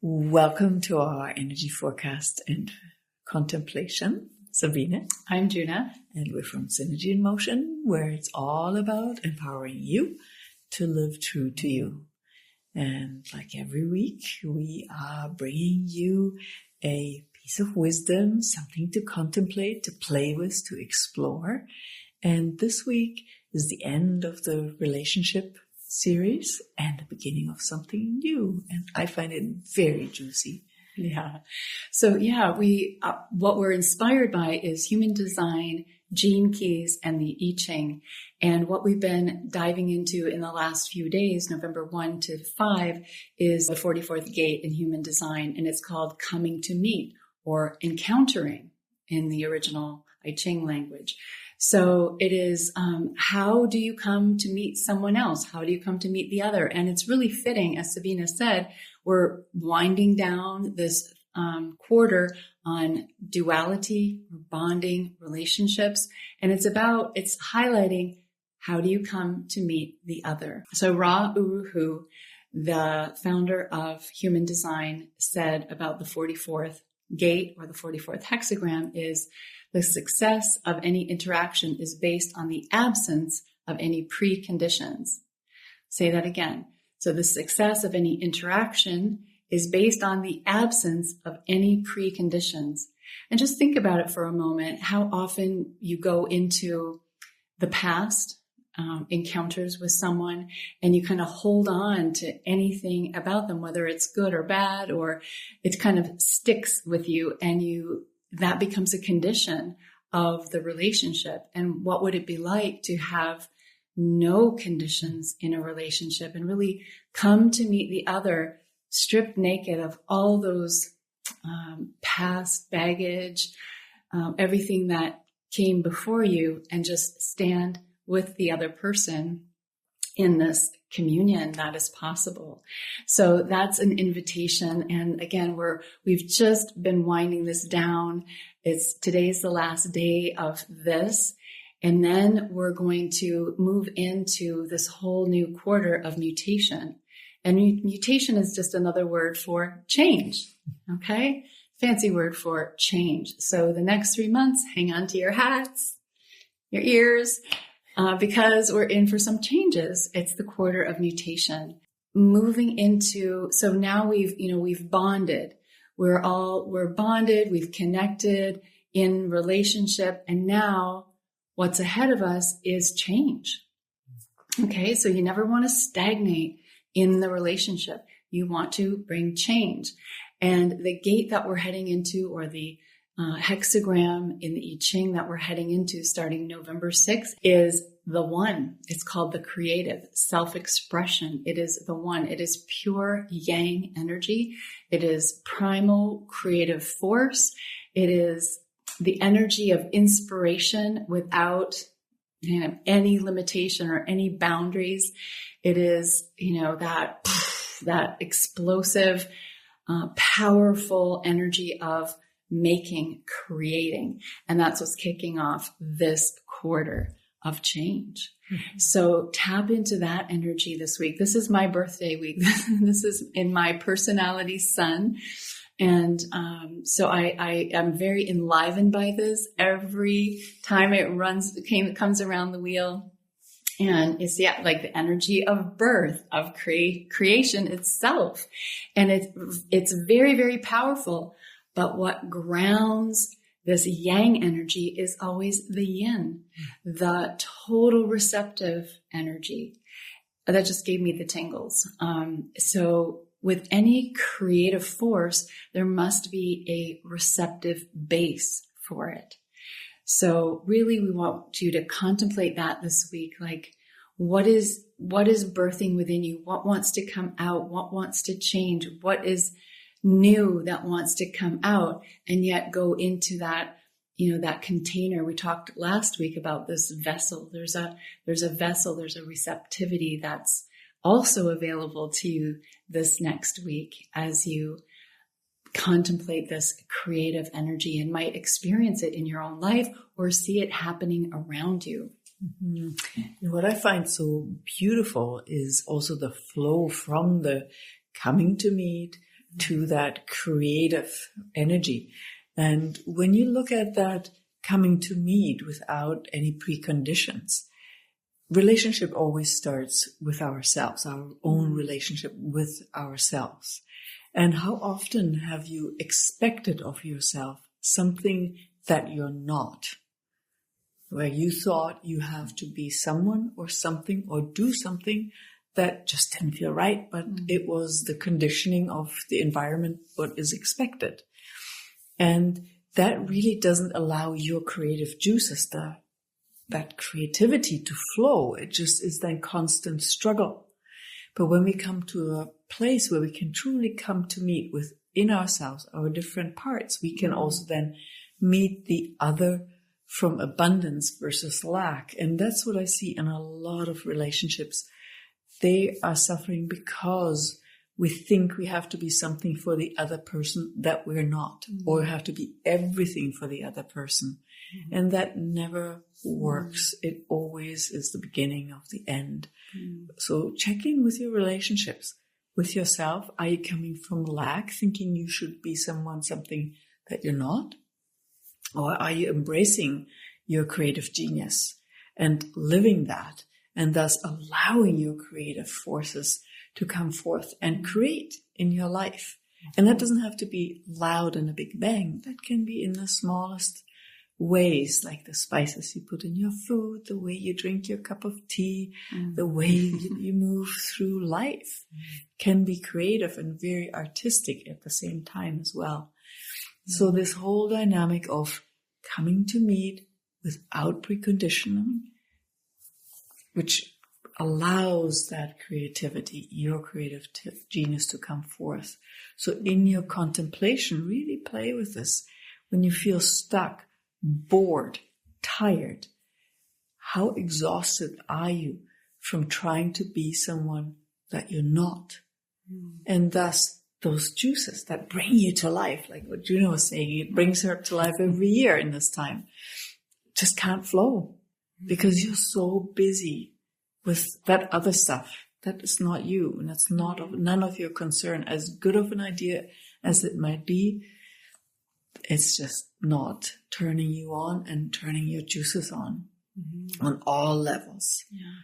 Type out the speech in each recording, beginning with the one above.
Welcome to our energy forecast and contemplation. Sabine. I'm Juna. And we're from Synergy in Motion, where it's all about empowering you to live true to you. And like every week, we are bringing you a piece of wisdom, something to contemplate, to play with, to explore. And this week is the end of the relationship series and the beginning of something new. And I find it very juicy. Yeah. So we what we're inspired by is human design, gene keys, and the I Ching. And what we've been diving into in the last few days, November 1 to 5, is the 44th gate in human design. And it's called coming to meet or encountering in the original I Ching language. So it is, how do you come to meet someone else? How do you come to meet the other? And it's really fitting, as Sabina said, we're winding down this quarter on duality, bonding, relationships. And it's highlighting, how do you come to meet the other? So Ra Uru Hu, the founder of human design, said about the 44th gate or the 44th hexagram is, the success of any interaction is based on the absence of any preconditions. Say that again. So the success of any interaction is based on the absence of any preconditions. And just think about it for a moment, how often you go into the past encounters with someone and you kind of hold on to anything about them, whether it's good or bad, or it kind of sticks with you and that becomes a condition of the relationship. And what would it be like to have no conditions in a relationship and really come to meet the other stripped naked of all those past baggage, everything that came before you, and just stand with the other person in this communion that is possible. So that's an invitation. And again, we've just been winding this down. Today's the last day of this. And then we're going to move into this whole new quarter of mutation. And mutation is just another word for change. Okay. Fancy word for change. So the next 3 months, hang on to your hats, your ears, because we're in for some changes. It's the quarter of mutation. Moving into, so now we've bonded. We're bonded, we've connected in relationship, and now what's ahead of us is change. Okay, so you never want to stagnate in the relationship. You want to bring change. And the gate that we're heading into, or the hexagram in the I Ching that we're heading into starting November 6th, is the one. It's called the creative self-expression. It is the one. It is pure yang energy. It is primal creative force. It is the energy of inspiration without any limitation or any boundaries. It is, that explosive, powerful energy of making, creating. And that's what's kicking off this quarter of change. Mm-hmm. So tap into that energy this week. This is my birthday week. This is in my personality sun. And so I am very enlivened by this every time it comes around the wheel. And it's like the energy of birth, of creation itself. And it's very, very powerful. But what grounds this yang energy is always the yin, the total receptive energy. That just gave me the tingles. So with any creative force, there must be a receptive base for it. So really, we want you to contemplate that this week. Like, what is birthing within you? What wants to come out? What wants to change? What is new that wants to come out? And yet go into that, that container. We talked last week about this vessel. There's a vessel, there's a receptivity that's also available to you this next week as you contemplate this creative energy and might experience it in your own life or see it happening around you. Mm-hmm. And what I find so beautiful is also the flow from the coming to meet, to that creative energy. And when you look at that coming to meet without any preconditions, relationship always starts with ourselves, our own relationship with ourselves. And how often have you expected of yourself something that you're not? Where you thought you have to be someone or something or do something that just didn't feel right, but it was the conditioning of the environment, what is expected. And that really doesn't allow your creative juices, that creativity to flow. It just is then constant struggle. But when we come to a place where we can truly come to meet within ourselves, our different parts, we can also then meet the other from abundance versus lack. And that's what I see in a lot of relationships. They are suffering because we think we have to be something for the other person that we're not, or have to be everything for the other person. And that never works. It always is the beginning of the end. So check in with your relationships, with yourself. Are you coming from lack, thinking you should be something that you're not? Or are you embracing your creative genius and living that, and thus allowing your creative forces to come forth and create in your life? And that doesn't have to be loud and a big bang. That can be in the smallest ways, like the spices you put in your food, the way you drink your cup of tea, the way you move through life can be creative and very artistic at the same time as well. So this whole dynamic of coming to meet without preconditioning, which allows that creativity, your creative genius to come forth. So in your contemplation, really play with this. When you feel stuck, bored, tired, how exhausted are you from trying to be someone that you're not? And thus, those juices that bring you to life, like what Juno was saying, it brings her to life every year in this time, just can't flow because you're so busy with that other stuff. That is not you, and that's none of your concern. As good of an idea as it might be, it's just not turning you on and turning your juices on all levels. Yeah.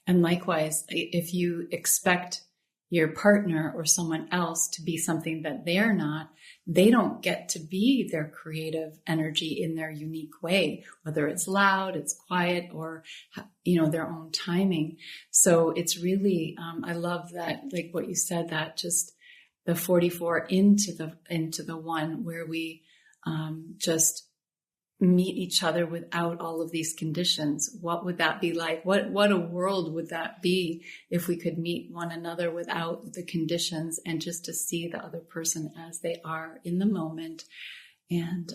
And likewise, if you expect your partner or someone else to be something that they're not, they don't get to be their creative energy in their unique way, whether it's loud, it's quiet, or, their own timing. So it's really, I love that, like what you said, that just the 44 into the one where we, just meet each other without all of these conditions. What would that be like? What a world would that be if we could meet one another without the conditions and just to see the other person as they are in the moment. And,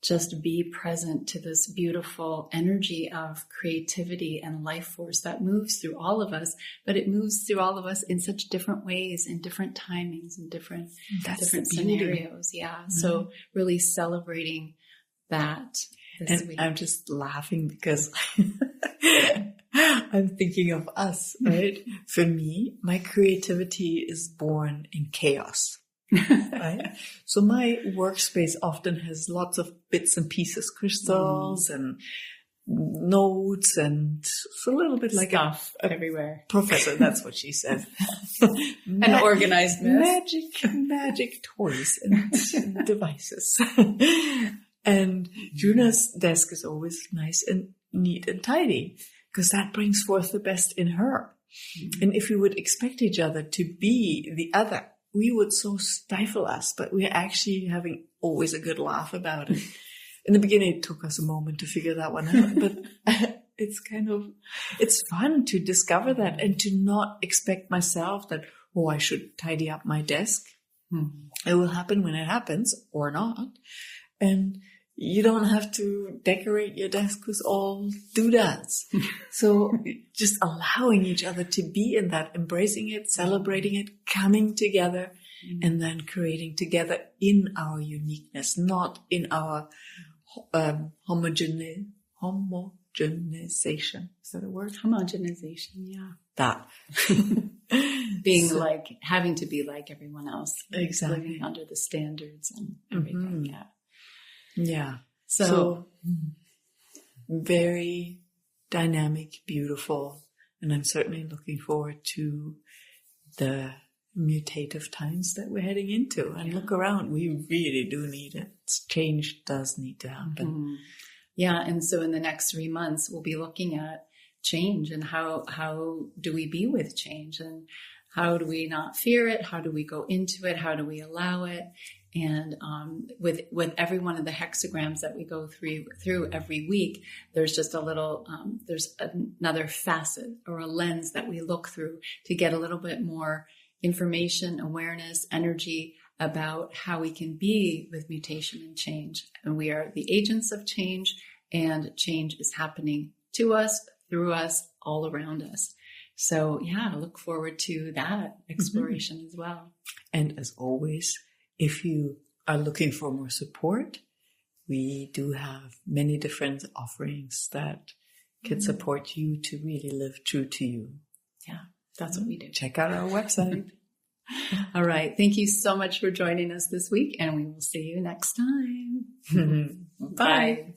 just be present to this beautiful energy of creativity and life force that moves through all of us, but it moves through all of us in such different ways, in different timings, and different scenarios. Yeah. Mm-hmm. So really celebrating that. And week. I'm just laughing because I'm thinking of us, right? For me, my creativity is born in chaos. Right? So my workspace often has lots of bits and pieces, crystals and notes, and it's a little bit like stuff everywhere. Professor, that's what she said. An organized mess. Magic toys and devices. And Juna's desk is always nice and neat and tidy because that brings forth the best in her. Mm-hmm. And if we would expect each other to be the other, we would so stifle us, but we're actually having always a good laugh about it. In the beginning, it took us a moment to figure that one out, but it's fun to discover that and to not expect myself that, I should tidy up my desk. Mm-hmm. It will happen when it happens or not. And you don't have to decorate your desk with all doodads. So just allowing each other to be in that, embracing it, celebrating it, coming together, and then creating together in our uniqueness, not in our homogenization. Is that a word? Homogenization, yeah. that. Being like, having to be like everyone else. Exactly. Living under the standards and everything. Mm-hmm. Yeah. Yeah. So very dynamic, beautiful. And I'm certainly looking forward to the mutative times that we're heading into. And look around, we really do need it. Change does need to happen. Mm-hmm. Yeah. And so in the next 3 months, we'll be looking at change and how do we be with change, and how do we not fear it? How do we go into it? How do we allow it? And with every one of the hexagrams that we go through every week, there's just a little, there's another facet or a lens that we look through to get a little bit more information, awareness, energy about how we can be with mutation and change. And we are the agents of change, and change is happening to us, through us, all around us. So yeah, I look forward to that exploration as well. And as always, if you are looking for more support, we do have many different offerings that can support you to really live true to you. Yeah, that's what we do. Check out our website. All right. Thank you so much for joining us this week, and we will see you next time. Bye.